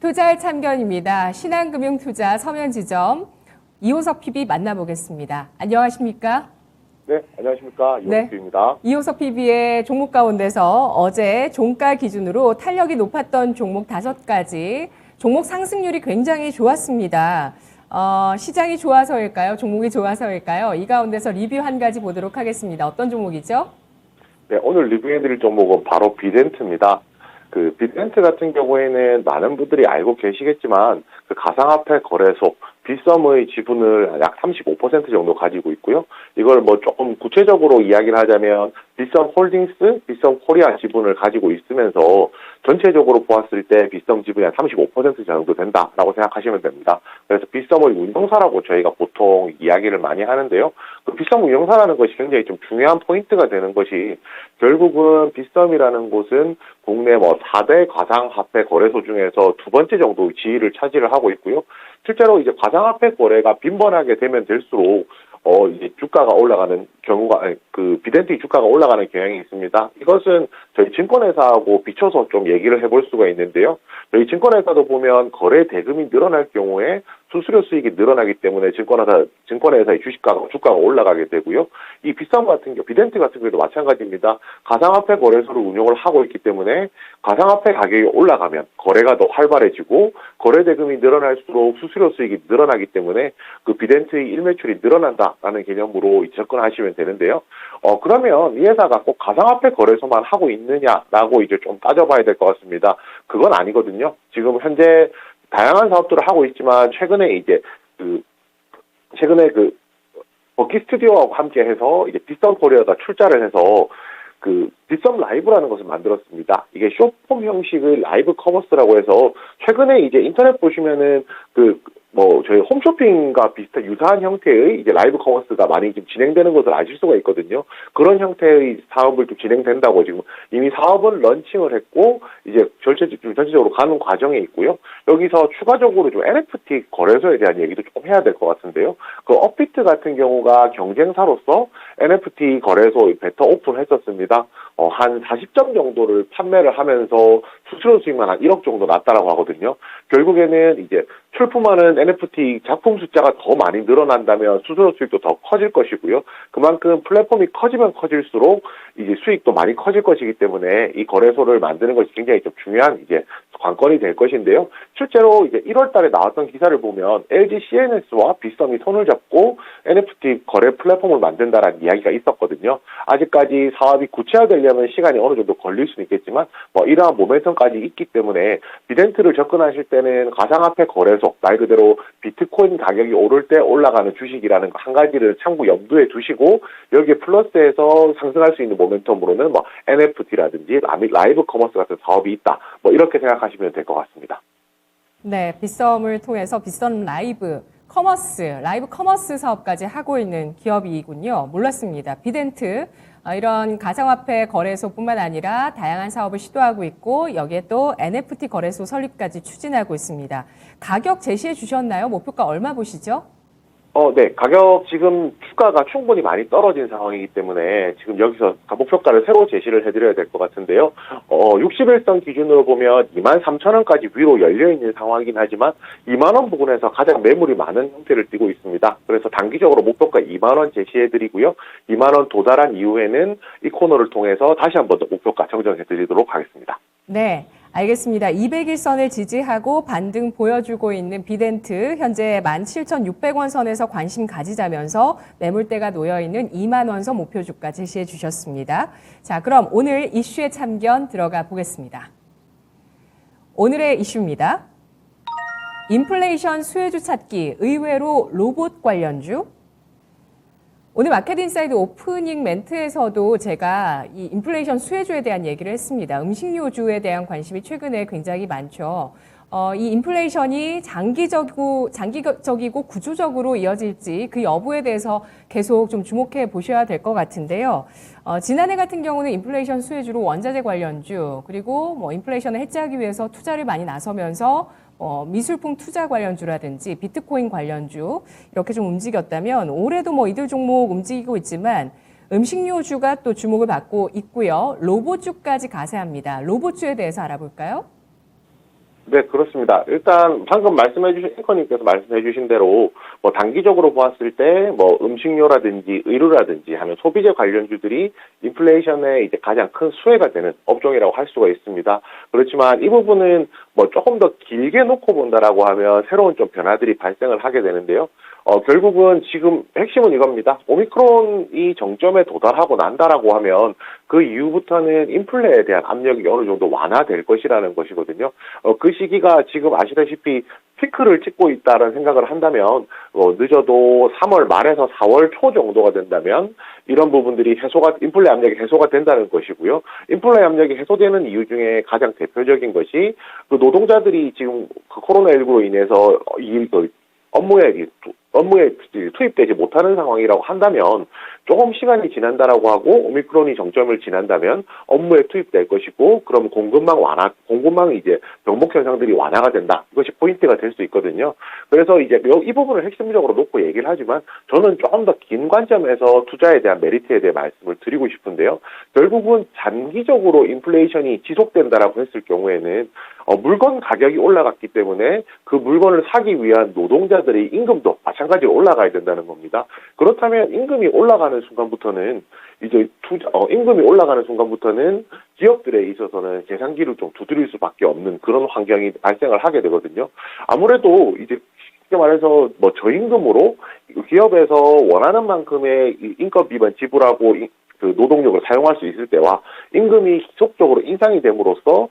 투자의 참견입니다. 신한금융투자 서면지점 이호석 PB 만나보겠습니다. 안녕하십니까? 네, 안녕하십니까. 이호석입니다. 이호석 PB의 종목 가운데서 어제 종가 기준으로 탄력이 높았던 종목 5가지, 종목 상승률이 굉장히 좋았습니다. 시장이 좋아서일까요? 종목이 좋아서일까요? 이 가운데서 리뷰 한 가지 보도록 하겠습니다. 어떤 종목이죠? 네, 오늘 리뷰해드릴 종목은 바로 비덴트입니다. 그 비덴트 같은 경우에는 많은 분들이 알고 계시겠지만 그 가상화폐 거래소 빗썸의 지분을 약 35% 정도 가지고 있고요. 이걸 뭐 조금 구체적으로 이야기를 하자면 빗썸 홀딩스, 빗썸 코리아 지분을 가지고 있으면서 전체적으로 보았을 때 빗썸 지분이 한 35% 정도 된다라고 생각하시면 됩니다. 그래서 빗썸의 운용사라고 저희가 보통 이야기를 많이 하는데요. 그 빗썸 운용사라는 것이 굉장히 좀 중요한 포인트가 되는 것이 결국은 빗썸이라는 곳은 국내 뭐 4대 가상화폐 거래소 중에서 두 번째 정도 지위를 차지를 하고 있고요. 실제로 이제 가상화폐 거래가 빈번하게 되면 될수록 이제 주가가 올라가는 경우가, 그 비덴트 주가가 올라가는 경향이 있습니다. 이것은 저희 증권회사하고 비춰서 좀 얘기를 해볼 수가 있는데요. 저희 증권회사도 보면 거래 대금이 늘어날 경우에 수수료 수익이 늘어나기 때문에 증권회사의 주가가 올라가게 되고요. 이 빗썸 같은 경우, 비덴트 같은 경우도 마찬가지입니다. 가상화폐 거래소를 운영을 하고 있기 때문에 가상화폐 가격이 올라가면 거래가 더 활발해지고 거래 대금이 늘어날수록 수수료 수익이 늘어나기 때문에 그 비덴트의 일매출이 늘어난다라는 개념으로 접근하시면 되는데요. 그러면 이 회사가 꼭 가상화폐 거래소만 하고 있느냐라고 이제 좀 따져봐야 될 것 같습니다. 그건 아니거든요. 지금 현재 다양한 사업들을 하고 있지만 최근에 버키 스튜디오하고 함께 해서 이제 빗썸 코리아가 출자를 해서 그 빗썸 라이브라는 것을 만들었습니다. 이게 숏폼 형식의 라이브 커머스라고 해서 최근에 이제 인터넷 보시면은 저희 홈쇼핑과 비슷한 유사한 형태의 이제 라이브 커머스가 많이 좀 진행되는 것을 아실 수가 있거든요. 그런 형태의 사업을 좀 진행된다고 지금 이미 사업은 런칭을 했고 이제 전체적으로 가는 과정에 있고요. 여기서 추가적으로 좀 NFT 거래소에 대한 얘기도 조금 해야 될 것 같은데요. 그 업비트 같은 경우가 경쟁사로서 NFT 거래소 베타 오픈했었습니다. 한 40점 정도를 판매를 하면서 수수료 수익만 한 1억 정도 났다라고 하거든요. 결국에는 이제 출품하는 NFT 작품 숫자가 더 많이 늘어난다면 수수료 수익도 더 커질 것이고요. 그만큼 플랫폼이 커지면 커질수록 이제 수익도 많이 커질 것이기 때문에 이 거래소를 만드는 것이 굉장히 좀 중요한 이제 관건이 될 것인데요. 실제로 이제 1월 달에 나왔던 기사를 보면 LG CNS와 빗썸이 손을 잡고 NFT 거래 플랫폼을 만든다라는 이야기가 있었거든요. 아직까지 사업이 구체화되려면 시간이 어느 정도 걸릴 수는 있겠지만 이러한 모멘텀까지 있기 때문에 비덴트를 접근하실 때는 가상화폐 거래소, 말 그대로 비트코인 가격이 오를 때 올라가는 주식이라는 한 가지를 참고 염두에 두시고 여기에 플러스해서 상승할 수 있는 모멘텀으로는 NFT라든지 라이브 커머스 같은 사업이 있다. 이렇게 생각하시면 될 것 같습니다. 네, 빗썸을 통해서 빗썸 라이브 커머스 사업까지 하고 있는 기업이군요. 몰랐습니다. 비덴트, 이런 가상화폐 거래소뿐만 아니라 다양한 사업을 시도하고 있고 여기에 또 NFT 거래소 설립까지 추진하고 있습니다. 가격 제시해 주셨나요? 목표가 얼마 보시죠? 네. 가격 지금 주가가 충분히 많이 떨어진 상황이기 때문에 지금 여기서 목표가를 새로 제시를 해드려야 될 것 같은데요. 60일선 기준으로 보면 23,000원까지 위로 열려있는 상황이긴 하지만 2만원 부근에서 가장 매물이 많은 형태를 띠고 있습니다. 그래서 단기적으로 목표가 2만원 제시해드리고요. 2만원 도달한 이후에는 이 코너를 통해서 다시 한번 더 목표가 정정해드리도록 하겠습니다. 네. 알겠습니다. 200일선을 지지하고 반등 보여주고 있는 비덴트, 현재 17,600원 선에서 관심 가지자면서 매물대가 놓여있는 2만 원 선 목표 주가 제시해 주셨습니다. 자, 그럼 오늘 이슈의 참견 들어가 보겠습니다. 오늘의 이슈입니다. 인플레이션 수혜주 찾기, 의외로 로봇 관련주. 오늘 마켓인사이드 오프닝 멘트에서도 제가 이 인플레이션 수혜주에 대한 얘기를 했습니다. 음식료주에 대한 관심이 최근에 굉장히 많죠. 이 인플레이션이 장기적이고 구조적으로 이어질지 그 여부에 대해서 계속 좀 주목해 보셔야 될 것 같은데요. 지난해 같은 경우는 인플레이션 수혜주로 원자재 관련주 그리고 인플레이션을 해지하기 위해서 투자를 많이 나서면서 미술품 투자 관련주라든지 비트코인 관련주 이렇게 좀 움직였다면 올해도 이들 종목 움직이고 있지만 음식료주가 또 주목을 받고 있고요. 로봇주까지 가세합니다. 로봇주에 대해서 알아볼까요? 네, 그렇습니다. 일단 방금 말씀해주신 앵커님께서 말씀해주신 대로 뭐 단기적으로 보았을 때 뭐 음식료라든지 의료라든지 하는 소비재 관련주들이 인플레이션에 이제 가장 큰 수혜가 되는 업종이라고 할 수가 있습니다. 그렇지만 이 부분은 뭐 조금 더 길게 놓고 본다라고 하면 새로운 좀 변화들이 발생을 하게 되는데요. 결국은 지금 핵심은 이겁니다. 오미크론이 정점에 도달하고 난다라고 하면 그 이후부터는 인플레에 대한 압력이 어느 정도 완화될 것이라는 것이거든요. 그 시기가 지금 아시다시피 피크를 찍고 있다는 생각을 한다면 늦어도 3월 말에서 4월 초 정도가 된다면 이런 부분들이 인플레 압력이 해소가 된다는 것이고요. 인플레 압력이 해소되는 이유 중에 가장 대표적인 것이 그 노동자들이 지금 그 코로나19로 인해서 업무에 투입되지 못하는 상황이라고 한다면 조금 시간이 지난다라고 하고 오미크론이 정점을 지난다면 업무에 투입될 것이고 그럼 공급망 이제 병목 현상들이 완화가 된다. 이것이 포인트가 될 수 있거든요. 그래서 이제 이 부분을 핵심적으로 놓고 얘기를 하지만 저는 조금 더 긴 관점에서 투자에 대한 메리트에 대해 말씀을 드리고 싶은데요. 결국은 장기적으로 인플레이션이 지속된다라고 했을 경우에는 물건 가격이 올라갔기 때문에 그 물건을 사기 위한 노동자들의 임금도 마찬가지로 올라가야 된다는 겁니다. 그렇다면 임금이 올라가는 순간부터는 기업들에 있어서는 계산기를 좀 두드릴 수밖에 없는 그런 환경이 발생을 하게 되거든요. 아무래도 이제 쉽게 말해서 뭐 저임금으로 기업에서 원하는 만큼의 인건비만 지불하고 그 노동력을 사용할 수 있을 때와 임금이 지속적으로 인상이 됨으로써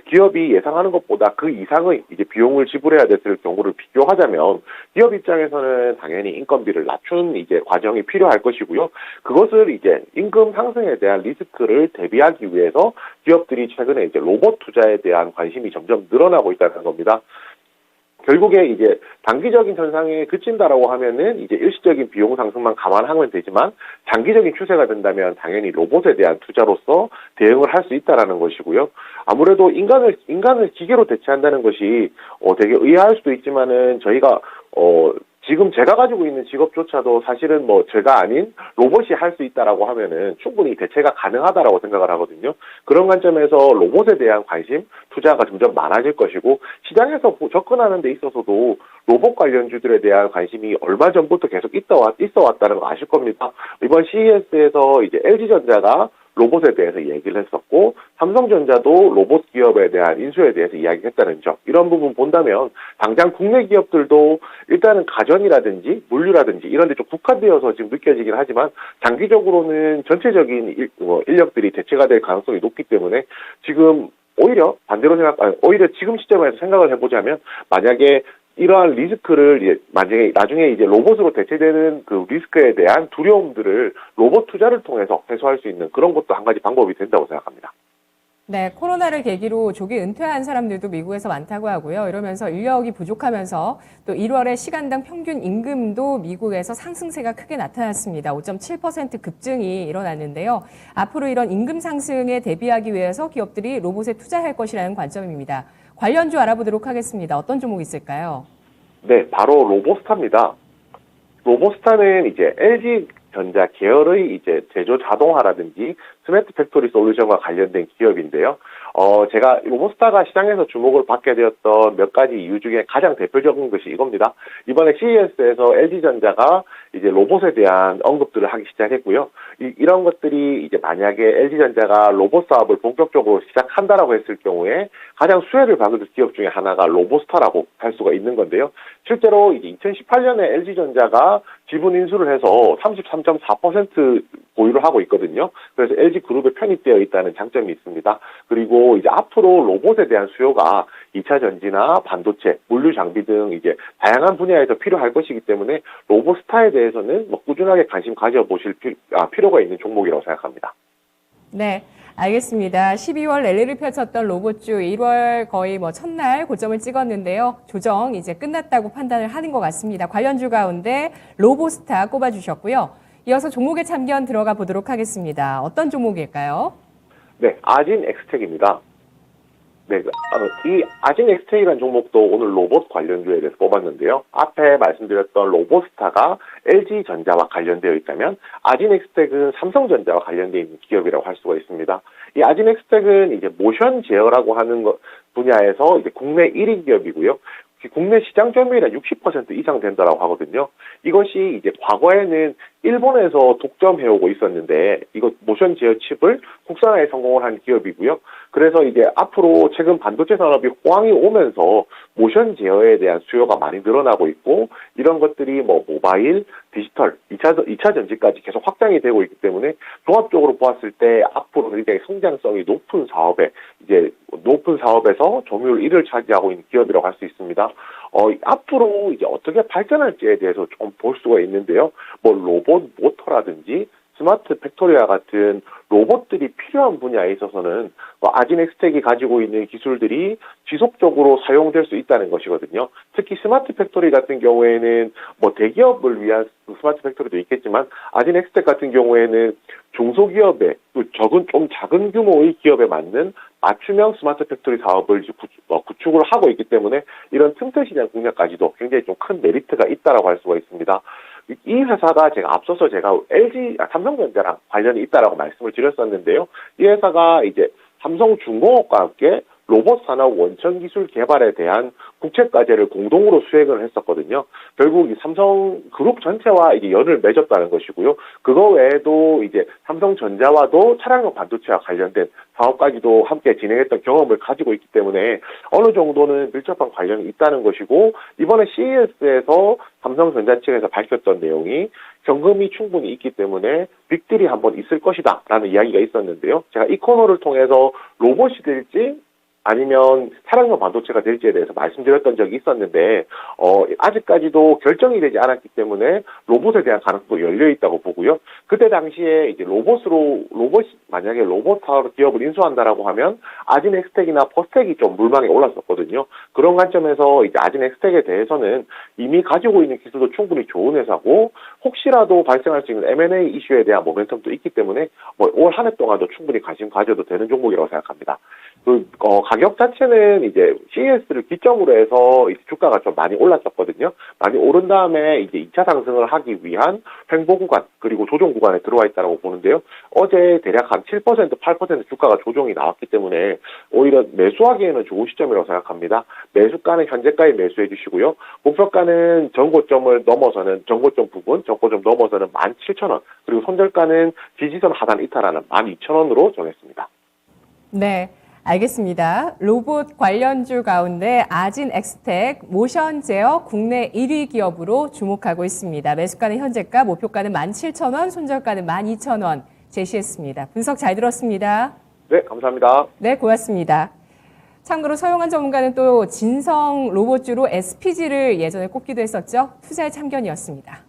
기업이 예상하는 것보다 그 이상의 이제 비용을 지불해야 됐을 경우를 비교하자면 기업 입장에서는 당연히 인건비를 낮춘 이제 과정이 필요할 것이고요. 그것을 이제 임금 상승에 대한 리스크를 대비하기 위해서 기업들이 최근에 이제 로봇 투자에 대한 관심이 점점 늘어나고 있다는 겁니다. 결국에 이제 단기적인 현상에 그친다라고 하면은 이제 일시적인 비용 상승만 감안하면 되지만 장기적인 추세가 된다면 당연히 로봇에 대한 투자로서 대응을 할 수 있다라는 것이고요. 아무래도 인간을 기계로 대체한다는 것이 되게 의아할 수도 있지만은 저희가 지금 제가 가지고 있는 직업조차도 사실은 뭐 제가 아닌 로봇이 할 수 있다라고 하면은 충분히 대체가 가능하다라고 생각을 하거든요. 그런 관점에서 로봇에 대한 관심, 투자가 점점 많아질 것이고 시장에서 접근하는 데 있어서도 로봇 관련주들에 대한 관심이 얼마 전부터 계속 있어 왔다는 거 아실 겁니다. 이번 CES에서 이제 LG전자가 로봇에 대해서 얘기를 했었고 삼성전자도 로봇 기업에 대한 인수에 대해서 이야기했다는 점 이런 부분 본다면 당장 국내 기업들도 일단은 가전이라든지 물류라든지 이런 데 좀 국한되어서 지금 느껴지긴 하지만 장기적으로는 전체적인 인력들이 대체가 될 가능성이 높기 때문에 지금 오히려 지금 시점에서 생각을 해보자면 만약에 이러한 리스크를 만약에 나중에 이제 로봇으로 대체되는 그 리스크에 대한 두려움들을 로봇 투자를 통해서 해소할 수 있는 그런 것도 한 가지 방법이 된다고 생각합니다. 네, 코로나를 계기로 조기 은퇴한 사람들도 미국에서 많다고 하고요. 이러면서 인력이 부족하면서 또 1월에 시간당 평균 임금도 미국에서 상승세가 크게 나타났습니다. 5.7% 급증이 일어났는데요. 앞으로 이런 임금 상승에 대비하기 위해서 기업들이 로봇에 투자할 것이라는 관점입니다. 관련주 알아보도록 하겠습니다. 어떤 종목이 있을까요? 네, 바로 로보스타입니다. 로보스타는 이제 LG전자 계열의 이제 제조 자동화라든지 스마트 팩토리 솔루션과 관련된 기업인데요. 제가 로보스타가 시장에서 주목을 받게 되었던 몇 가지 이유 중에 가장 대표적인 것이 이겁니다. 이번에 CES에서 LG전자가 이제 로봇에 대한 언급들을 하기 시작했고요. 이런 것들이 이제 만약에 LG전자가 로봇 사업을 본격적으로 시작한다라고 했을 경우에 가장 수혜를 받을 기업 중에 하나가 로보스타라고 할 수가 있는 건데요. 실제로 이제 2018년에 LG전자가 지분 인수를 해서 33.4% 보유를 하고 있거든요. 그래서 LG그룹에 편입되어 있다는 장점이 있습니다. 그리고 이제 앞으로 로봇에 대한 수요가 2차 전지나 반도체, 물류 장비 등 이제 다양한 분야에서 필요할 것이기 때문에 로보스타에 대해서는 뭐 꾸준하게 관심 가져보실 필요가 있는 종목이라고 생각합니다. 네, 알겠습니다. 12월 랠리를 펼쳤던 로봇주 1월 거의 첫날 고점을 찍었는데요. 조정 이제 끝났다고 판단을 하는 것 같습니다. 관련주 가운데 로보스타 꼽아주셨고요. 이어서 종목의 참견 들어가 보도록 하겠습니다. 어떤 종목일까요? 네, 아진 엑스텍입니다. 네, 이 아진 엑스텍이라는 종목도 오늘 로봇 관련주에 대해서 뽑았는데요. 앞에 말씀드렸던 로봇스타가 LG전자와 관련되어 있다면 아진 엑스텍은 삼성전자와 관련되어 있는 기업이라고 할 수가 있습니다. 이 아진 엑스텍은 이제 모션 제어라고 하는 분야에서 이제 국내 1위 기업이고요. 국내 시장 점유율이 60% 이상 된다라고 하거든요. 이것이 이제 과거에는 일본에서 독점해오고 있었는데 이거 모션 제어 칩을 국산화에 성공을 한 기업이고요. 그래서 이제 앞으로 최근 반도체 산업이 호황이 오면서 모션 제어에 대한 수요가 많이 늘어나고 있고 이런 것들이 뭐 모바일, 디지털, 2차 전지까지 계속 확장이 되고 있기 때문에 종합적으로 보았을 때 앞으로 굉장히 성장성이 높은 사업에서 점유율 1위를 차지하고 있는 기업이라고 할 수 있습니다. 앞으로 이제 어떻게 발전할지에 대해서 좀 볼 수가 있는데요. 뭐 로봇 모터라든지 스마트 팩토리와 같은 로봇들이 필요한 분야에 있어서는 아진 엑스텍이 가지고 있는 기술들이 지속적으로 사용될 수 있다는 것이거든요. 특히 스마트 팩토리 같은 경우에는 뭐 대기업을 위한 스마트 팩토리도 있겠지만 아진 엑스텍 같은 경우에는 중소기업에 좀 작은 규모의 기업에 맞는 맞춤형 스마트 팩토리 사업을 구축을 하고 있기 때문에 이런 틈새 시장 공략까지도 굉장히 좀 큰 메리트가 있다라고 할 수가 있습니다. 이 회사가 앞서서 제가 삼성전자랑 관련이 있다라고 말씀을 드렸었는데요. 이 회사가 이제 삼성중공업과 함께 로봇 산업 원천 기술 개발에 대한 국책 과제를 공동으로 수행을 했었거든요. 결국 이 삼성 그룹 전체와 이게 연을 맺었다는 것이고요. 그거 외에도 이제 삼성전자와도 차량용 반도체와 관련된 사업까지도 함께 진행했던 경험을 가지고 있기 때문에 어느 정도는 밀접한 관련이 있다는 것이고 이번에 CES에서 삼성전자 측에서 밝혔던 내용이 현금이 충분히 있기 때문에 빅딜이 한번 있을 것이다 라는 이야기가 있었는데요. 제가 이 코너를 통해서 로봇이 될지 아니면 차량용 반도체가 될지에 대해서 말씀드렸던 적이 있었는데 아직까지도 결정이 되지 않았기 때문에 로봇에 대한 가능성도 열려 있다고 보고요. 그때 당시에 이제 만약에 로봇 사업으로 기업을 인수한다라고 하면 아진 엑스텍이나 퍼스텍이 좀 물망에 올랐었거든요. 그런 관점에서 이제 아진 엑스텍에 대해서는 이미 가지고 있는 기술도 충분히 좋은 회사고 혹시라도 발생할 수 있는 M&A 이슈에 대한 모멘텀도 있기 때문에 올 한 해 동안도 충분히 관심 가져도 되는 종목이라고 생각합니다. 가격 자체는 이제 CES를 기점으로 해서 이제 주가가 좀 많이 올랐었거든요. 많이 오른 다음에 이제 2차 상승을 하기 위한 횡보 구간 그리고 조정 구간에 들어와 있다고 보는데요. 어제 대략 한 7%, 8% 주가가 조정이 나왔기 때문에 오히려 매수하기에는 좋은 시점이라고 생각합니다. 매수가는 현재가에 매수해 주시고요. 목표가는 전고점 부분, 전고점 넘어서는 17,000원, 그리고 손절가는 지지선 하단 이탈하는 12,000원으로 정했습니다. 네. 알겠습니다. 로봇 관련주 가운데 아진 엑스텍 모션 제어 국내 1위 기업으로 주목하고 있습니다. 매수가는 현재가, 목표가는 17,000원, 손절가는 12,000원 제시했습니다. 분석 잘 들었습니다. 네, 감사합니다. 네, 고맙습니다. 참고로 서용한 전문가는 또 진성 로봇주로 SPG를 예전에 꼽기도 했었죠. 투자의 참견이었습니다.